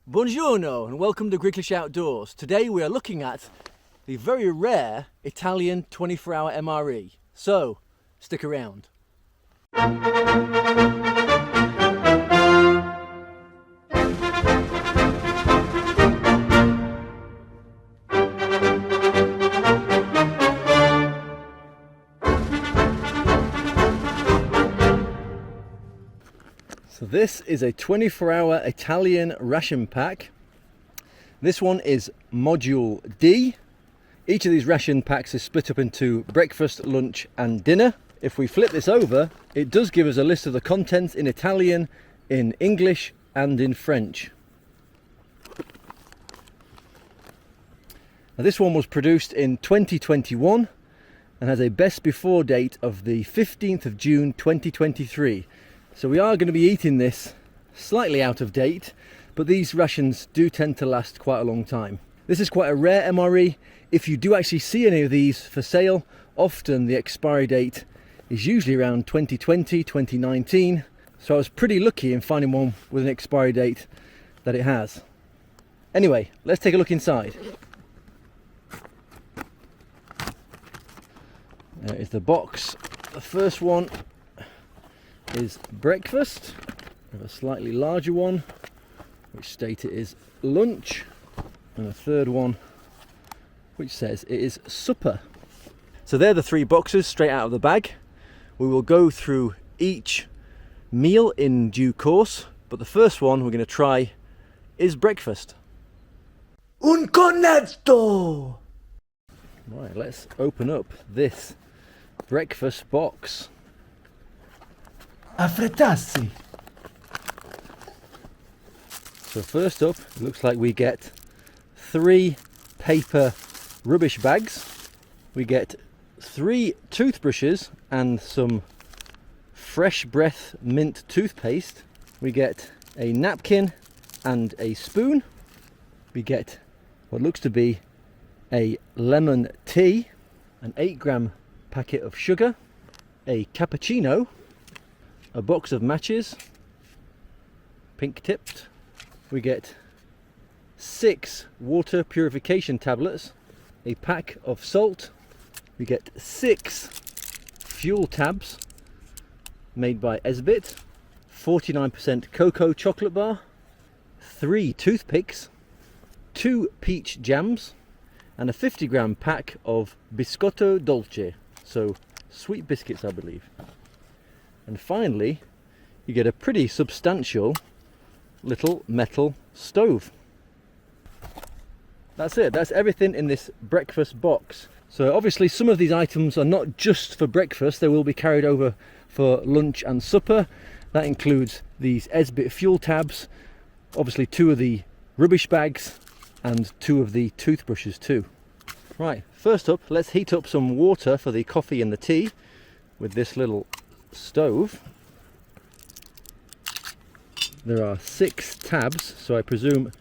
Buongiorno and welcome to Griglish Outdoors. Today we are looking at the very rare Italian 24-hour MRE. So, stick around. So this is a 24-hour Italian ration pack. This one is module D. Each of these ration packs is split up into breakfast, lunch and dinner. If we flip this over, it does give us a list of the contents in Italian, in English and in French. Now this one was produced in 2021 and has a best before date of the 15th of June 2023. So we are going to be eating this slightly out of date, but these rations do tend to last quite a long time. This is quite a rare MRE. If you do actually see any of these for sale, often the expiry date is usually around 2020, 2019. So I was pretty lucky in finding one with an expiry date that it has. Anyway, let's take a look inside. There is the box. The first one is breakfast. We have a slightly larger one which state it is lunch, and a third one which says it is supper. So they're the three boxes straight out of the bag. We will go through each meal in due course, but the first one we're going to try is breakfast. Un cornetto! Right, let's open up this breakfast box. Affrettarsi. So first up, it looks like we get 3 paper rubbish bags. We get 3 toothbrushes and some Fresh Breath mint toothpaste. We get a napkin and a spoon. We get what looks to be a lemon tea, an 8-gram packet of sugar, a cappuccino, a box of matches, pink tipped. We get 6 water purification tablets, a pack of salt. We get 6 fuel tabs made by Esbit, 49% cocoa chocolate bar, 3 toothpicks, 2 peach jams, and a 50-gram pack of biscotto dolce, so sweet biscuits I believe. And finally, you get a pretty substantial little metal stove. That's it, that's everything in this breakfast box. So obviously some of these items are not just for breakfast, they will be carried over for lunch and supper. That includes these Esbit fuel tabs, obviously 2 of the rubbish bags and 2 of the toothbrushes too. Right, first up, let's heat up some water for the coffee and the tea with this little stove. There are 6 tabs, so I presume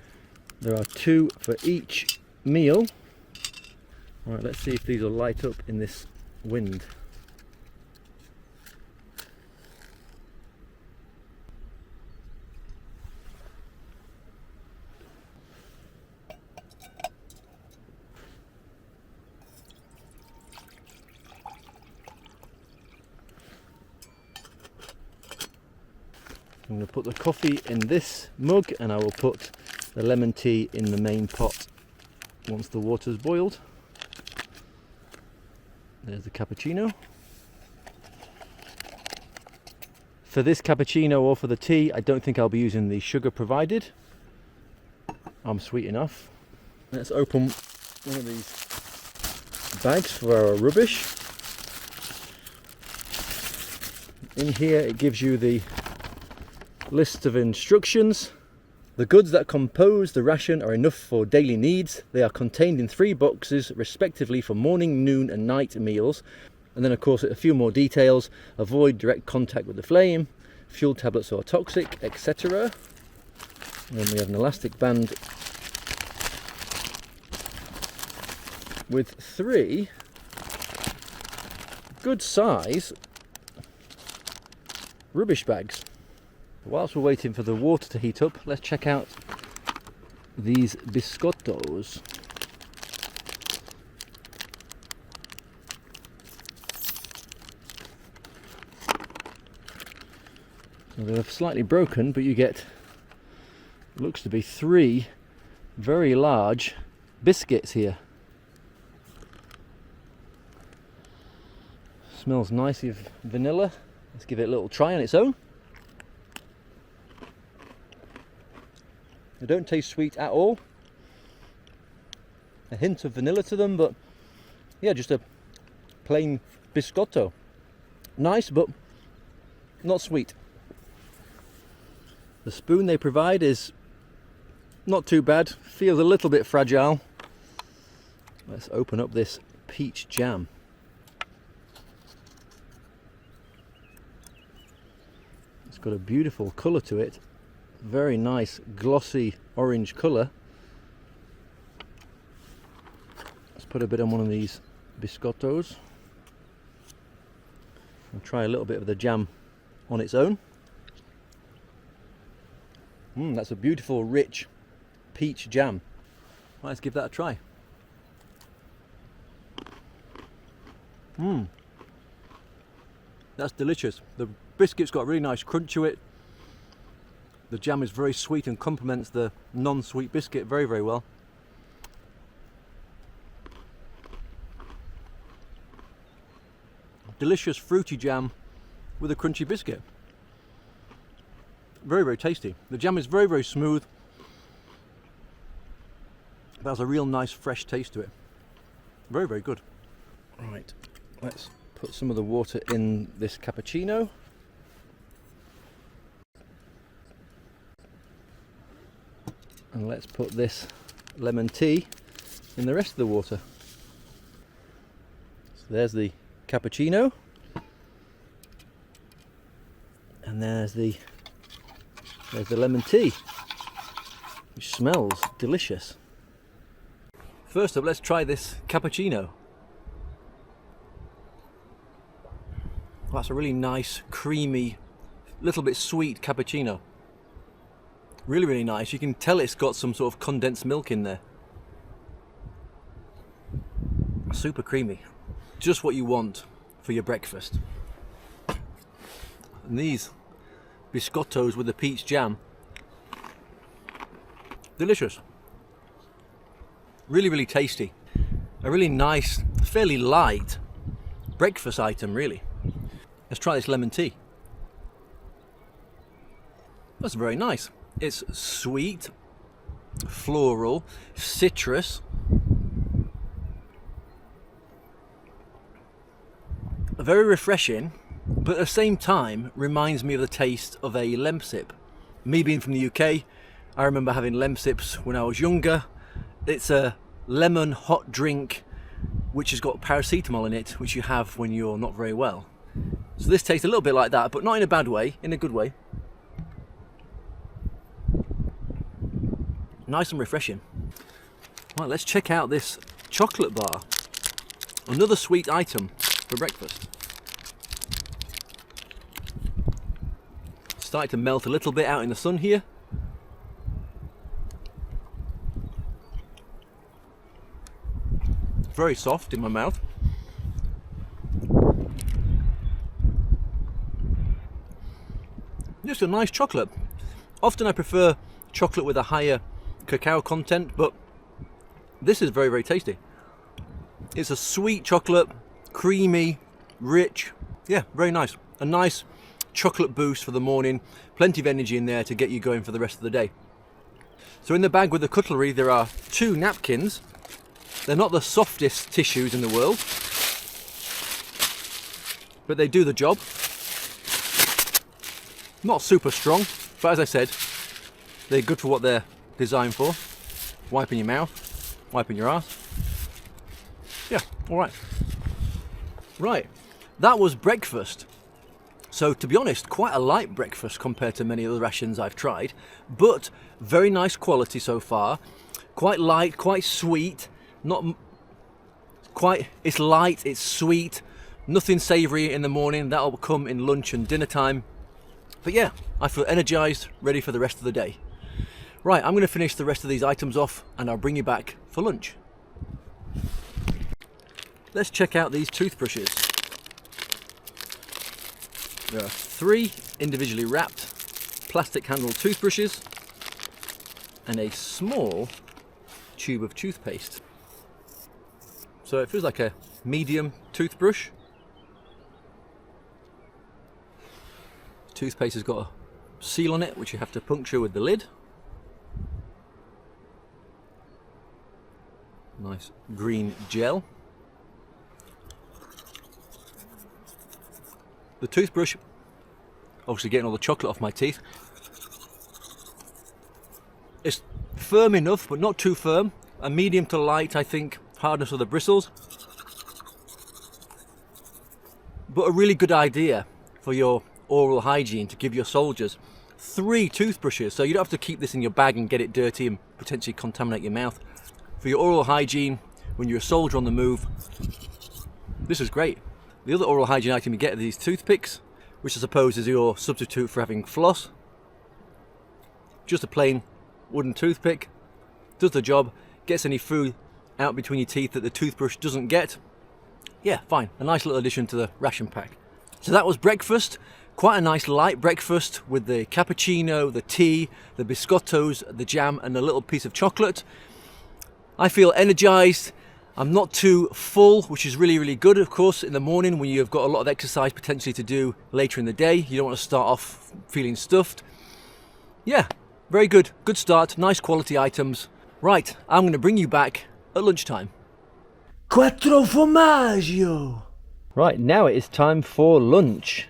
there are 2 for each meal. Right, let's see if these will light up in this wind. I'm going to put the coffee in this mug and I will put the lemon tea in the main pot once the water's boiled. There's the cappuccino. For this cappuccino or for the tea, I don't think I'll be using the sugar provided. I'm sweet enough. Let's open one of these bags for our rubbish. In here it gives you the list of instructions. The goods that compose the ration are enough for daily needs. They are contained in 3 boxes respectively for morning, noon and night meals. And then of course a few more details. Avoid direct contact with the flame, fuel tablets are toxic, etc. And then we have an elastic band with 3 good size rubbish bags. Whilst we're waiting for the water to heat up, let's check out these biscottos. So they're slightly broken, but you get, looks to be 3 very large biscuits here. Smells nicely of vanilla. Let's give it a little try on its own. They don't taste sweet at all. A hint of vanilla to them, but yeah, just a plain biscotto. Nice, but not sweet. The spoon they provide is not too bad. Feels a little bit fragile. Let's open up this peach jam. It's got a beautiful colour to it. Very nice glossy orange colour. Let's put a bit on one of these biscottos. I'll try a little bit of the jam on its own. That's a beautiful rich peach jam. Right, let's give that a try. That's delicious. The biscuit's got a really nice crunch to it. The jam is very sweet and complements the non-sweet biscuit very, very well. Delicious fruity jam with a crunchy biscuit. Very, very tasty. The jam is very, very smooth. But has a real nice fresh taste to it. Very, very good. Right, let's put some of the water in this cappuccino. And let's put this lemon tea in the rest of the water. So there's the cappuccino. And there's the lemon tea, which smells delicious. First up, let's try this cappuccino. That's a really nice, creamy, little bit sweet cappuccino. Really, really nice. You can tell it's got some sort of condensed milk in there. Super creamy. Just what you want for your breakfast. And these biscottos with the peach jam. Delicious. Really, really tasty. A really nice, fairly light breakfast item, really. Let's try this lemon tea. That's very nice. It's sweet, floral, citrus. Very refreshing, but at the same time reminds me of the taste of a Lemsip. Me being from the UK, I remember having Lemsips when I was younger. It's a lemon hot drink which has got paracetamol in it, which you have when you're not very well. So this tastes a little bit like that, but not in a bad way, in a good way. Nice and refreshing. Right, let's check out this chocolate bar. Another sweet item for breakfast. Starting to melt a little bit out in the sun here. Very soft in my mouth. Just a nice chocolate. Often I prefer chocolate with a higher cacao content, but this is very, very tasty. It's a sweet chocolate, creamy, rich. Yeah, very nice. A nice chocolate boost for the morning. Plenty of energy in there to get you going for the rest of the day. So in the bag with the cutlery there are 2 napkins. They're not the softest tissues in the world, but they do the job. Not super strong, but as I said, they're good for what they're designed for. Wiping your mouth, wiping your ass. Yeah, alright. Right, that was breakfast. So to be honest, quite a light breakfast compared to many other rations I've tried, but very nice quality so far. Quite light, quite sweet. Not quite, it's light, it's sweet, nothing savoury in the morning. That'll come in lunch and dinner time. But yeah, I feel energised, ready for the rest of the day. Right, I'm going to finish the rest of these items off and I'll bring you back for lunch. Let's check out these toothbrushes. There are 3 individually wrapped plastic handled toothbrushes and a small tube of toothpaste. So it feels like a medium toothbrush. Toothpaste has got a seal on it which you have to puncture with the lid. Nice green gel. The toothbrush, obviously getting all the chocolate off my teeth. It's firm enough, but not too firm. A medium to light, I think, hardness of the bristles. But a really good idea for your oral hygiene to give your soldiers 3 toothbrushes, so you don't have to keep this in your bag and get it dirty and potentially contaminate your mouth. For your oral hygiene, when you're a soldier on the move, this is great. The other oral hygiene item you get are these toothpicks, which I suppose is your substitute for having floss. Just a plain wooden toothpick, does the job, gets any food out between your teeth that the toothbrush doesn't get. Yeah, fine, a nice little addition to the ration pack. So that was breakfast. Quite a nice light breakfast with the cappuccino, the tea, the biscottos, the jam and a little piece of chocolate. I feel energized. I'm not too full, which is really, really good, of course, in the morning when you've got a lot of exercise potentially to do later in the day. You don't want to start off feeling stuffed. Yeah, very good. Good start. Nice quality items. Right, I'm going to bring you back at lunchtime. Quattro formaggio! Right, now it is time for lunch.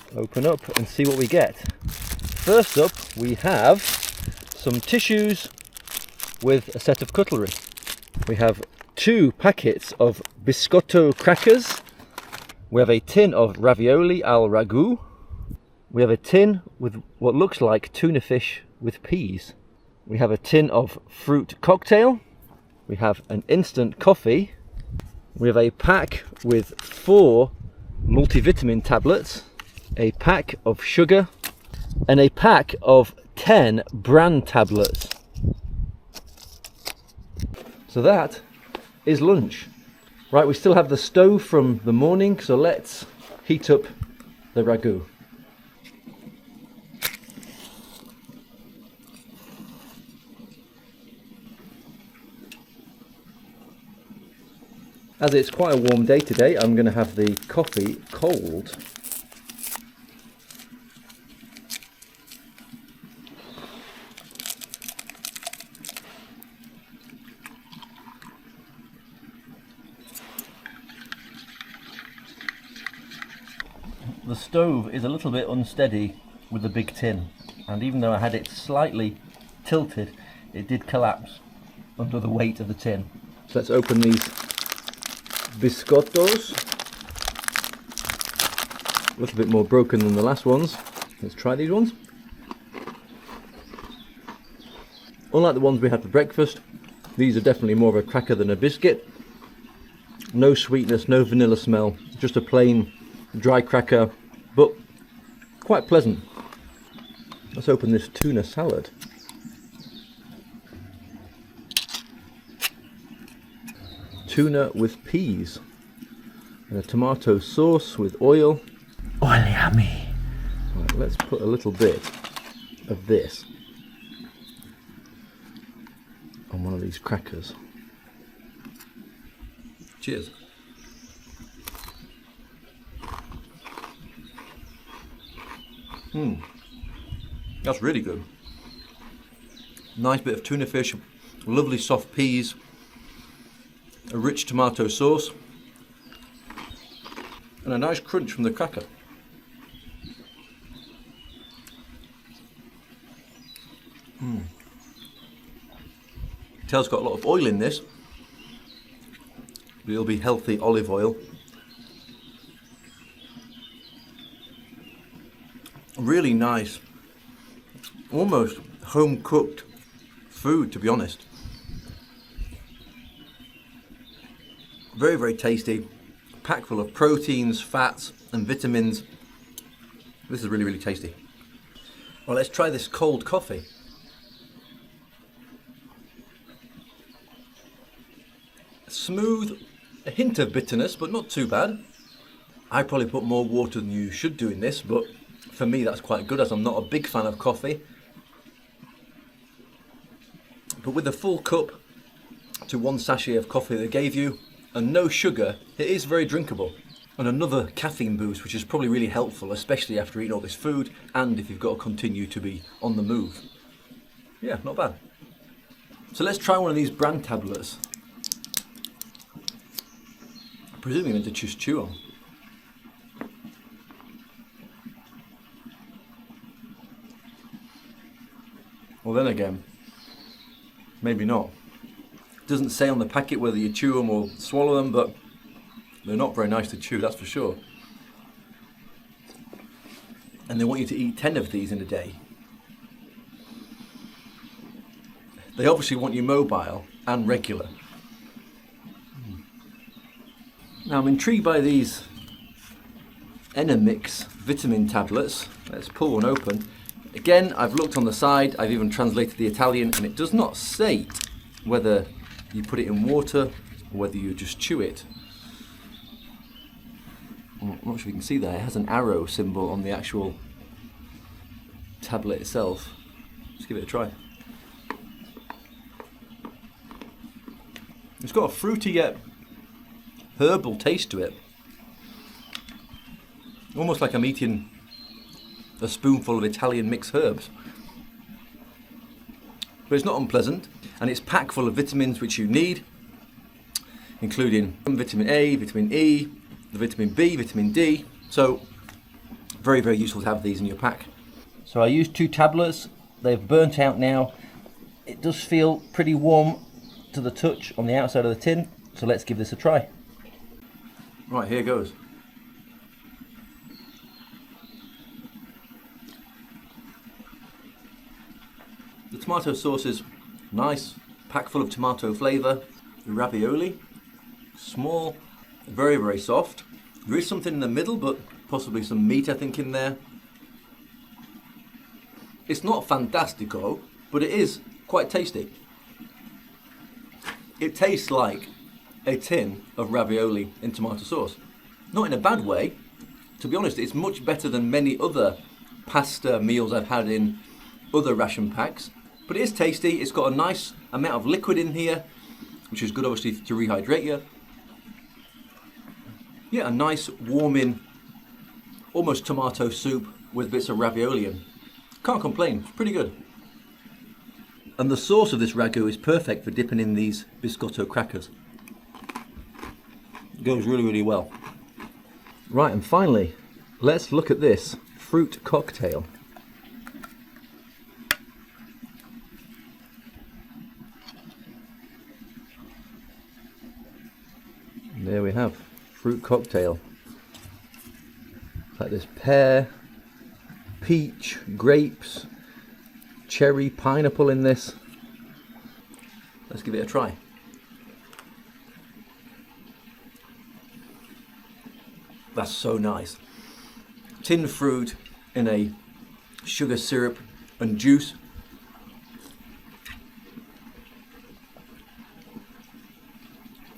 Let's open up and see what we get. First up, we have some tissues with a set of cutlery. We have 2 packets of biscotto crackers. We have a tin of ravioli al ragu. We have a tin with what looks like tuna fish with peas. We have a tin of fruit cocktail. We have an instant coffee. We have a pack with 4 multivitamin tablets, a pack of sugar, and a pack of 10 bran tablets. So that is lunch. Right, we still have the stove from the morning, so let's heat up the ragu. As it's quite a warm day today, I'm going to have the coffee cold. The stove is a little bit unsteady with the big tin, and even though I had it slightly tilted, it did collapse under the weight of the tin. So let's open these biscottos. A little bit more broken than the last ones. Let's try these ones. Unlike the ones we had for breakfast, these are definitely more of a cracker than a biscuit. No sweetness, no vanilla smell, just a plain dry cracker, but quite pleasant. Let's open this tuna salad. Tuna with peas and a tomato sauce with oil. Yummy. Right, let's put a little bit of this on one of these crackers. Cheers. That's really good. Nice bit of tuna fish, lovely soft peas, a rich tomato sauce, and a nice crunch from the cracker. Tail's got a lot of oil in this, but it'll be healthy olive oil. Really nice, almost home cooked food, to be honest. Very, very tasty, packed full of proteins, fats and vitamins. This is really, really tasty. Well, let's try this cold coffee. Smooth, a hint of bitterness, but not too bad. I probably put more water than you should do in this, but for me that's quite good as I'm not a big fan of coffee. But with a full cup to 1 sachet of coffee they gave you, and no sugar, it is very drinkable. And another caffeine boost, which is probably really helpful, especially after eating all this food and if you've got to continue to be on the move. Yeah, not bad. So let's try one of these brand tablets. I'm presuming them to just chew on. Well then again, maybe not. It doesn't say on the packet whether you chew them or swallow them, but they're not very nice to chew, that's for sure. And they want you to eat 10 of these in a day. They obviously want you mobile and regular. Now I'm intrigued by these Mix vitamin tablets. Let's pull one open. Again, I've looked on the side, I've even translated the Italian, and it does not state whether you put it in water or whether you just chew it. I'm not sure if you can see that, it has an arrow symbol on the actual tablet itself. Let's give it a try. It's got a fruity yet herbal taste to it. Almost like I'm eating a spoonful of Italian mixed herbs. But it's not unpleasant, and it's packed full of vitamins which you need, including vitamin A, vitamin E, the vitamin B, vitamin D. So very, very useful to have these in your pack. So I used 2 tablets. They've burnt out now. It does feel pretty warm to the touch on the outside of the tin, so let's give this a try. Right, here goes. The tomato sauce is nice, packed full of tomato flavour. The ravioli, small, very, very soft. There is something in the middle, but possibly some meat I think in there. It's not fantastico, but it is quite tasty. It tastes like a tin of ravioli in tomato sauce. Not in a bad way. To be honest, it's much better than many other pasta meals I've had in other ration packs. But it is tasty. It's got a nice amount of liquid in here, which is good obviously to rehydrate you. Yeah, a nice warming, almost tomato soup with bits of ravioli in. Can't complain, it's pretty good. And the sauce of this ragu is perfect for dipping in these biscotto crackers. It goes really, really well. Right, and finally, let's look at this fruit cocktail. There we have fruit cocktail. It's like this pear, peach, grapes, cherry, pineapple in this. Let's give it a try. That's so nice. Tinned fruit in a sugar syrup and juice.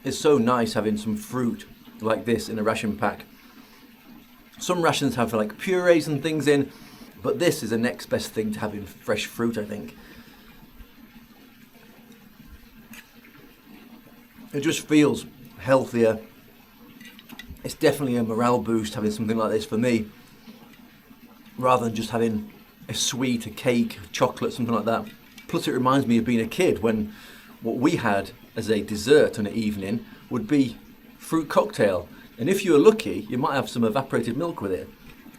It's so nice having some fruit like this in a ration pack. Some rations have like purees and things in, but this is the next best thing to having fresh fruit, I think. It just feels healthier. It's definitely a morale boost having something like this for me, rather than just having a sweet, a cake, chocolate, something like that. Plus it reminds me of being a kid when what we had as a dessert on an evening would be fruit cocktail. And if you were lucky, you might have some evaporated milk with it.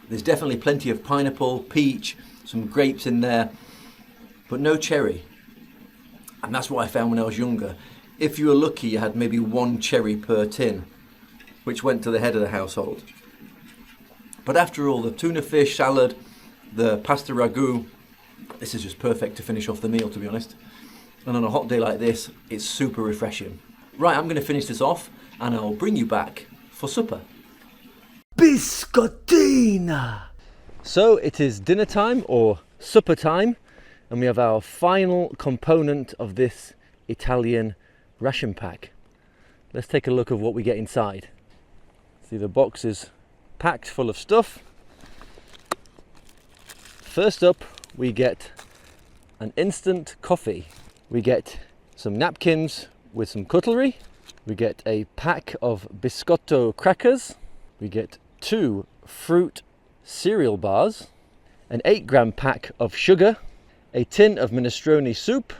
There's definitely plenty of pineapple, peach, some grapes in there, but no cherry. And that's what I found when I was younger. If you were lucky, you had maybe 1 cherry per tin, which went to the head of the household. But after all, the tuna fish salad, the pasta ragu, this is just perfect to finish off the meal, to be honest. And on a hot day like this, it's super refreshing. Right, I'm going to finish this off and I'll bring you back for supper. Biscottina! So it is dinner time or supper time, and we have our final component of this Italian ration pack. let's take a look at what we get inside. See, the box is packed full of stuff. First up, we get an instant coffee. We get some napkins with some cutlery. We get a pack of biscotto crackers. We get 2 fruit cereal bars, an 8-gram pack of sugar, a tin of minestrone soup,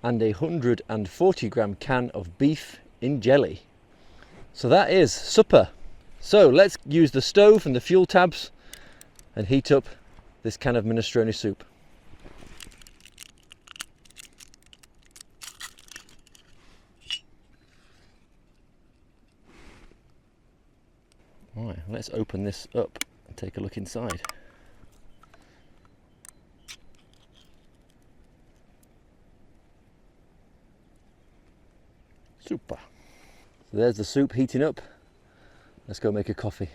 and a 140-gram can of beef in jelly. So that is supper. So let's use the stove and the fuel tabs and heat up this can of minestrone soup. Right, let's open this up and take a look inside. Super. So there's the soup heating up. Let's go make a coffee.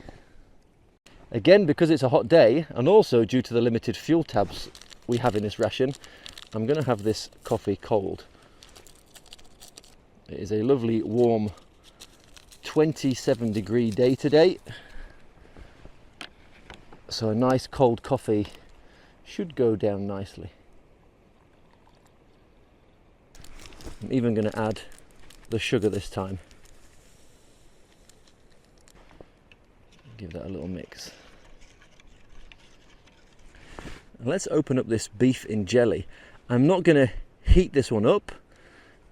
Again, because it's a hot day, and also due to the limited fuel tabs we have in this ration, I'm going to have this coffee cold. It is a lovely warm 27-degree day today, so a nice cold coffee should go down nicely. I'm even going to add the sugar this time. Give that a little mix. And let's open up this beef in jelly. I'm not going to heat this one up,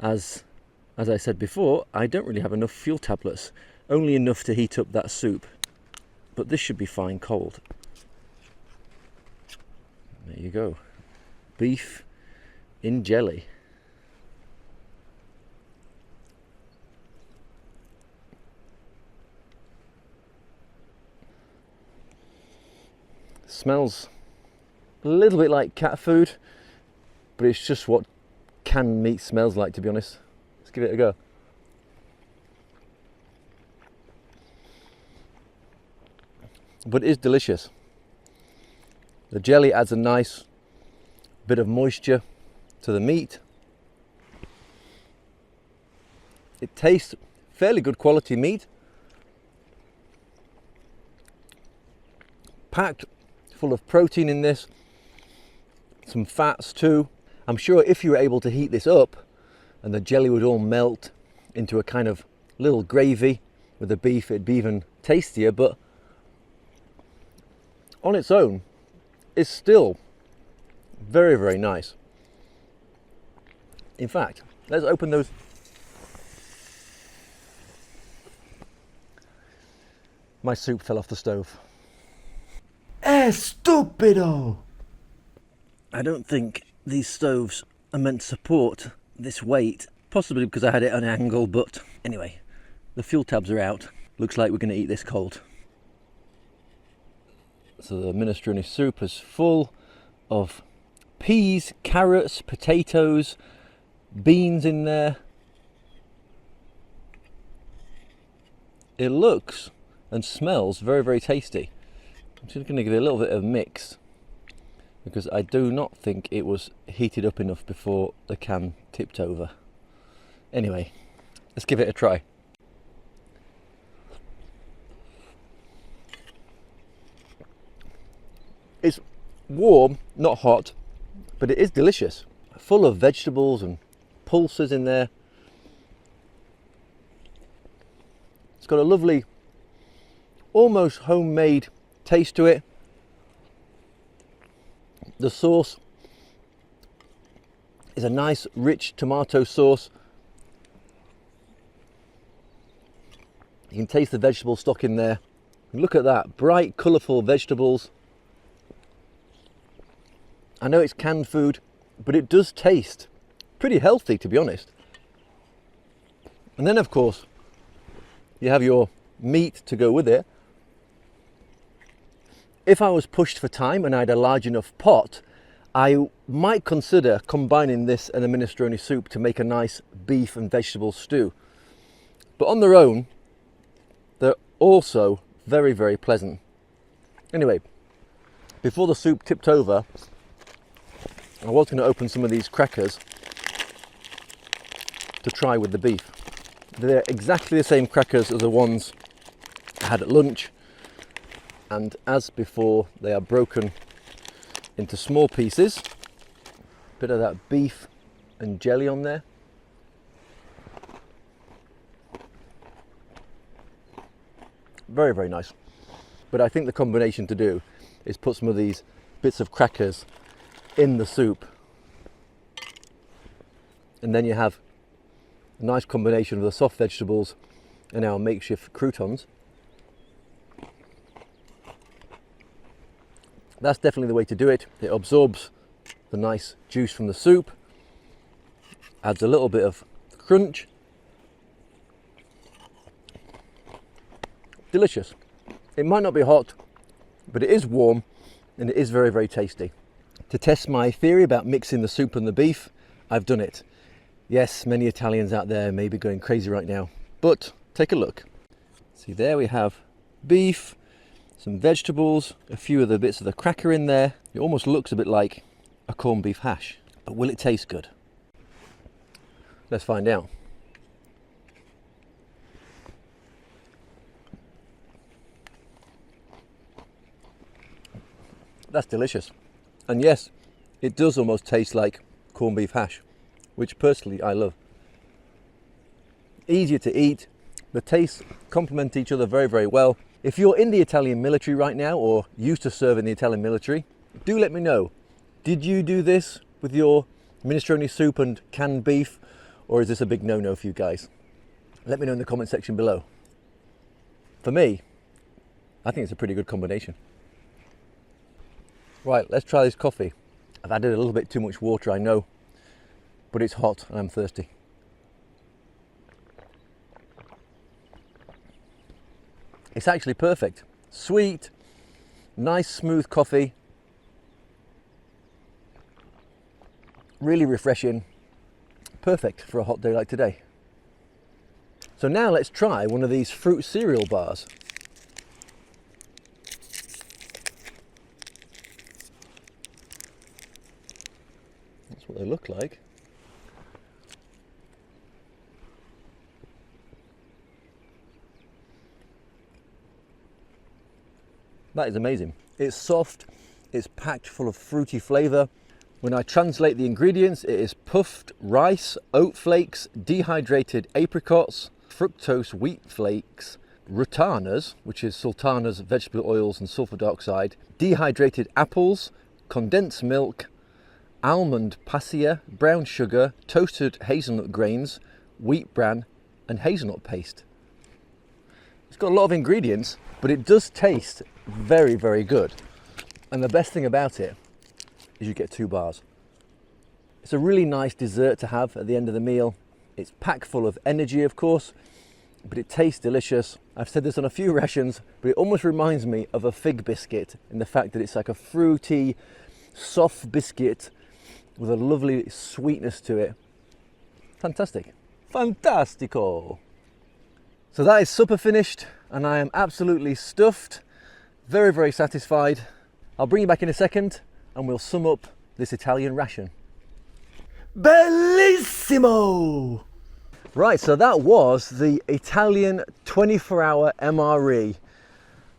as I said before, I don't really have enough fuel tablets, only enough to heat up that soup, but this should be fine cold. There you go, beef in jelly. Smells a little bit like cat food, but it's just what canned meat smells like, to be honest. Let's give it a go. But it is delicious. The jelly adds a nice bit of moisture to the meat. It tastes fairly good quality meat, packed full of protein in this, some fats too. I'm sure if you were able to heat this up and the jelly would all melt into a kind of little gravy with the beef, it'd be even tastier, but on its own it's still very, very nice. In fact, let's open those. My soup fell off the stove. Stupido! I don't think these stoves are meant to support this weight, possibly because I had it on an angle, but anyway, the fuel tabs are out. Looks like we're going to eat this cold. So the minestrone soup is full of peas, carrots, potatoes, beans in there. It looks and smells very, very tasty. I'm just going to give it a little bit of mix because I do not think it was heated up enough before the can tipped over. Anyway, let's give it a try. It's warm, not hot, but it is delicious. Full of vegetables and pulses in there. It's got a lovely, almost homemade taste to it. The sauce is a nice rich tomato sauce. You can taste the vegetable stock in there. Look at that, bright, colourful vegetables. I know it's canned food, but it does taste pretty healthy, to be honest. And then of course you have your meat to go with it. If I was pushed for time and I had a large enough pot, I might consider combining this and a minestrone soup to make a nice beef and vegetable stew. But on their own, they're also very, very pleasant. Anyway, before the soup tipped over, I was going to open some of these crackers to try with the beef. They're exactly the same crackers as the ones I had at lunch, and as before, they are broken into small pieces. Bit of that beef and jelly on there. Very, very nice. But I think the combination to do is put some of these bits of crackers in the soup, and then you have a nice combination of the soft vegetables and our makeshift croutons. That's definitely the way to do it. It absorbs the nice juice from the soup, adds a little bit of crunch. Delicious. It might not be hot, but it is warm and it is very, very tasty. To test my theory about mixing the soup and the beef, I've done it. Yes, many Italians out there may be going crazy right now, but take a look. See, there we have beef, some vegetables, a few of the bits of the cracker in there. It almost looks a bit like a corned beef hash, but will it taste good? Let's find out. That's delicious. And yes, it does almost taste like corned beef hash, which personally I love. Easier to eat, the tastes complement each other very, very well. If you're in the Italian military right now or used to serve in the Italian military, do let me know. Did you do this with your minestrone soup and canned beef, or is this a big no-no for you guys? Let me know in the comment section below. For me, I think it's a pretty good combination. Right, let's try this coffee. I've added a little bit too much water, I know, but it's hot and I'm thirsty. It's actually perfect. Sweet, nice smooth coffee. Really refreshing. Perfect for a hot day like today. So now let's try one of these fruit cereal bars. That's what they look like. That is amazing. It's soft, it's packed full of fruity flavour. When I translate the ingredients, it is puffed rice, oat flakes, dehydrated apricots, fructose wheat flakes, rutanas, which is sultanas, vegetable oils and sulfur dioxide, dehydrated apples, condensed milk, almond passia, brown sugar, toasted hazelnut grains, wheat bran and hazelnut paste. It's got a lot of ingredients, but it does taste very, very good. And the best thing about it is you get 2 bars. It's a really nice dessert to have at the end of the meal. It's packed full of energy, of course, but it tastes delicious. I've said this on a few rations, but it almost reminds me of a fig biscuit in the fact that it's like a fruity, soft biscuit with a lovely sweetness to it. Fantastic. Fantastico. So that is supper finished and I am absolutely stuffed. Very, very satisfied. I'll bring you back in a second and we'll sum up this Italian ration. Bellissimo! Right, so that was the Italian 24-hour MRE.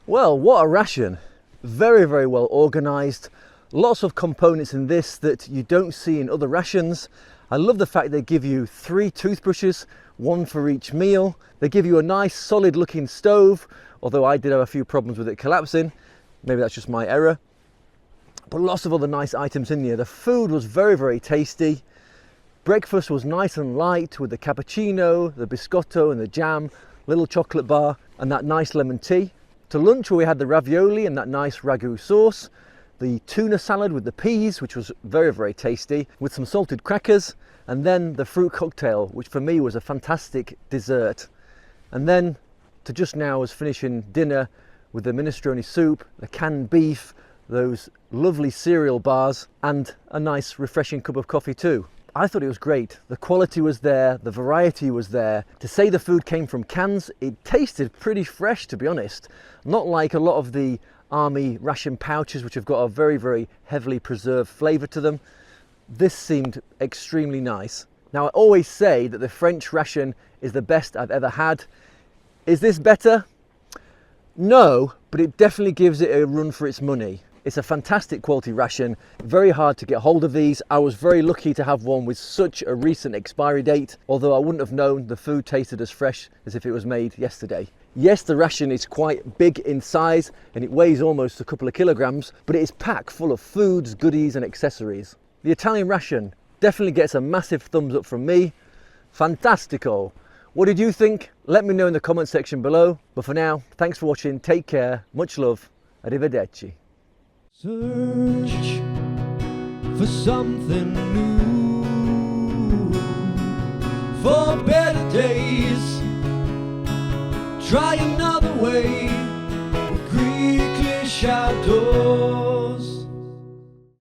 Well, what a ration. Very, very well organised. Lots of components in this that you don't see in other rations. I love the fact they give you 3 toothbrushes, 1 for each meal. They give you a nice solid looking stove, although I did have a few problems with it collapsing. Maybe that's just my error. But lots of other nice items in here. The food was very, very tasty. Breakfast was nice and light with the cappuccino, the biscotto and the jam, little chocolate bar and that nice lemon tea. To lunch where we had the ravioli and that nice ragu sauce, the tuna salad with the peas, which was very, very tasty, with some salted crackers, and then the fruit cocktail, which for me was a fantastic dessert. And then to just now was finishing dinner with the minestrone soup, the canned beef, those lovely cereal bars and a nice refreshing cup of coffee too. I thought it was great. The quality was there, the variety was there. To say the food came from cans, it tasted pretty fresh, to be honest. Not like a lot of the army ration pouches, which have got a very, very heavily preserved flavour to them. This seemed extremely nice. Now, I always say that the French ration is the best I've ever had. Is this better? No, but it definitely gives it a run for its money. It's a fantastic quality ration, very hard to get hold of these. I was very lucky to have one with such a recent expiry date, although I wouldn't have known the food tasted as fresh as if it was made yesterday. Yes, the ration is quite big in size and it weighs almost a couple of kilograms, but it is packed full of foods, goodies and accessories. The Italian ration definitely gets a massive thumbs up from me. Fantastico! What did you think? Let me know in the comment section below. But for now, thanks for watching, take care, much love, arrivederci. Search for something new, for better days. Try another way with Greek shadow.